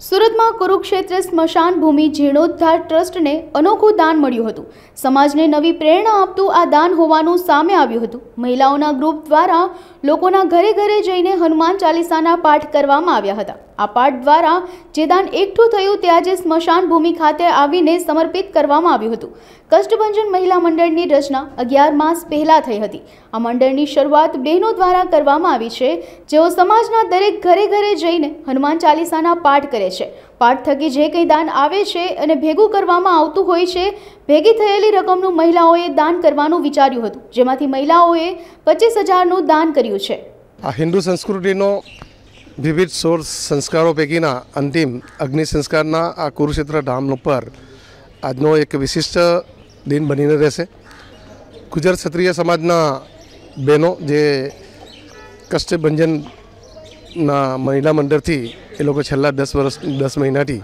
સુરતમાં કુરુક્ષેત્ર સ્મશાન ભૂમિ જીર્ણોદ્ધાર ટ્રસ્ટને અનોખું દાન મળ્યું હતું। સમાજને નવી પ્રેરણા આપતું આ દાન હોવાનું સામે આવ્યું હતું। મહિલાઓના ગ્રુપ દ્વારા લોકોના ઘરે ઘરે જઈને હનુમાન ચાલીસાના પાઠ કરવામાં આવ્યા હતા। આ પાઠ દ્વારા જે દાન એકઠું થયું તે આજે સ્મશાન ભૂમિ ખાતે આવીને સમર્પિત કરવામાં આવ્યું હતું। કષ્ટભંજન મહિલા મંડળની રચના 11 માસ પહેલા થઈ હતી। આ મંડળની શરૂઆત બહેનો દ્વારા કરવામાં આવી છે, જેઓ સમાજના દરેક ઘરે ઘરે જઈને હનુમાન ચાલીસાના પાઠ કરે છે। પાઠ થકી જે કંઈ દાન આવે છે અને ભેગું કરવામાં આવતું હોય છે, ભેગી થયેલી રકમનું મહિલાઓએ દાન કરવાનું વિચાર્યું હતું, જેમાંથી મહિલાઓએ 25,000નું દાન કર્યું છે। આ હિન્દુ સંસ્કૃતિનો વિવિધ 16 સંસ્કારો પૈકીના અંતિમ અગ્નિ સંસ્કારના આ કુરુક્ષેત્ર ધામ ઉપર આજનો એક વિશિષ્ટ દિન બનીને રહેશે। ગુજર ક્ષત્રિય સમાજના બહેનો જે કષ્ટભંજનના મહિલા મંડળથી એ લોકો છેલ્લા 10 મહિનાથી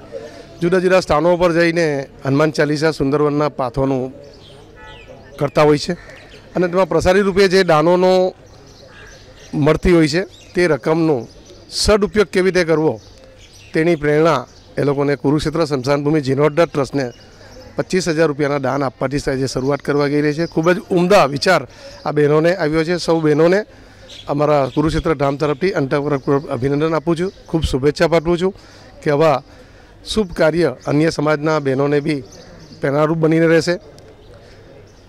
જુદા જુદા સ્થાનો પર જઈને હનુમાન ચાલીસા સુંદરવનના પાઠવાનું કરતા હોય છે અને તેમાં પ્રસારી રૂપે જે દાનોનો મળતી હોય છે તે રકમનું સદુપયોગ કેવી રીતે કરવો તેની પ્રેરણા એ લોકોને કુરુક્ષેત્ર સ્મશાન ભૂમિ જીર્ણોદ્ધાર ટ્રસ્ટને 25,000 રૂપિયાના દાન આપવાથી આજે શરૂઆત કરવા ગઈ રહી છે। ખૂબ જ ઉમદા વિચાર આ બહેનોને આવ્યો છે। સૌ બહેનોને અમારા કુરુક્ષેત્ર ધામ તરફથી અંતઃપૂર્વક અભિનંદન આપું છું, ખૂબ શુભેચ્છા પાઠવું છું કે આવા શુભ કાર્ય અન્ય સમાજના બહેનોને બી પ્રેરણારૂપ બનીને રહેશે।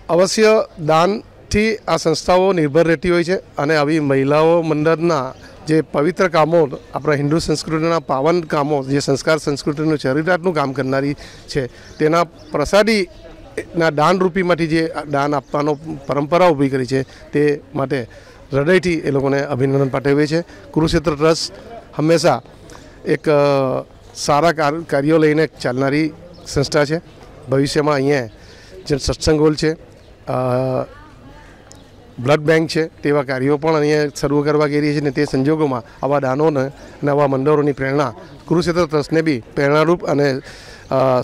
અવશ્ય દાનથી આ સંસ્થાઓ નિર્ભર રહેતી હોય છે અને આવી મહિલાઓ મંડળના જે પવિત્ર કામો, આપણા હિન્દુ સંસ્કૃતિના પાવન કામો, જે સંસ્કાર સંસ્કૃતિનું ચરિતાર્થનું કામ કરનારી છે, તેના પ્રસાદીના દાનરૂપીમાંથી જે દાન આપવાનો પરંપરા ઊભી કરી છે તે માટે હૃદયથી એ લોકોને અભિનંદન પાઠવીએ છીએ। કુરુક્ષેત્ર ટ્રસ્ટ હંમેશા એક સારા કાર્યો લઈને ચાલનારી સંસ્થા છે। ભવિષ્યમાં અહીંયા જે સત્સંગ હોલ છે, બ્લડ બેંક છે, તેવા કાર્યો પણ અહીંયા શરૂ કરવા જઈ રહી છે અને તે સંજોગોમાં આવા દાનોને અને આવા મંડળોની પ્રેરણા કુરુક્ષેત્ર ટ્રસ્ટને બી પ્રેરણારૂપ અને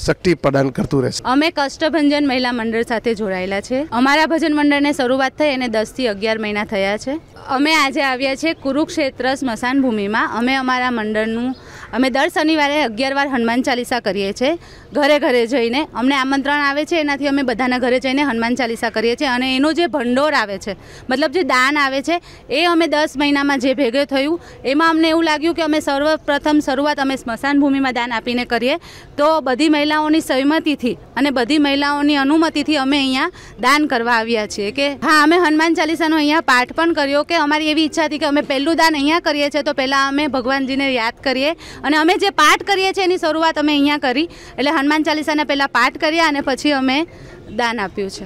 શક્તિ પ્રદાન કરતું રહેશે। અમે કષ્ટભંજન મહિલા મંડળ સાથે જોડાયેલા છે। અમારા ભજન મંડળને શરૂઆત થઈ અને 10 થી 11 મહિના થયા છે। અમે આજે આવ્યા છે કુરુક્ષેત્ર સ્મશાન ભૂમિમાં। અમે અમારા મંડળનું અમે દર શનિવારે 11 વાર હનુમાન ચાલીસા કરીએ છીએ। ઘરે ઘરે જઈને અમને આમંત્રણ આવે છે, એનાથી અમે બધાના ઘરે જઈને હનુમાન ચાલીસા કરીએ છીએ અને એનો જે ભંડોળ આવે છે, મતલબ જે દાન આવે છે, એ અમે 10 મહિનામાં જે ભેગું થયું એમાં અમને એવું લાગ્યું કે અમે સર્વપ્રથમ શરૂઆત અમે સ્મશાન ભૂમિમાં દાન આપીને કરીએ તો બધી મહિલાઓની સહમતિથી અને બધી મહિલાઓની અનુમતિથી અમે અહીંયા દાન કરવા આવ્યા છીએ કે હા, અમે હનુમાન ચાલીસાનો અહીંયા પાઠ પણ કર્યો કે અમારી એવી ઈચ્છા હતી કે અમે પહેલું દાન અહીંયા કરીએ છીએ તો પહેલાં અમે ભગવાનજીને યાદ કરીએ અને અમે જે પાઠ કરીએ છીએ એની શરૂઆત અમે અહીંયા કરી, એટલે હનુમાન ચાલીસાના પહેલાં પાઠ કર્યા અને પછી અમે દાન આપ્યું છે।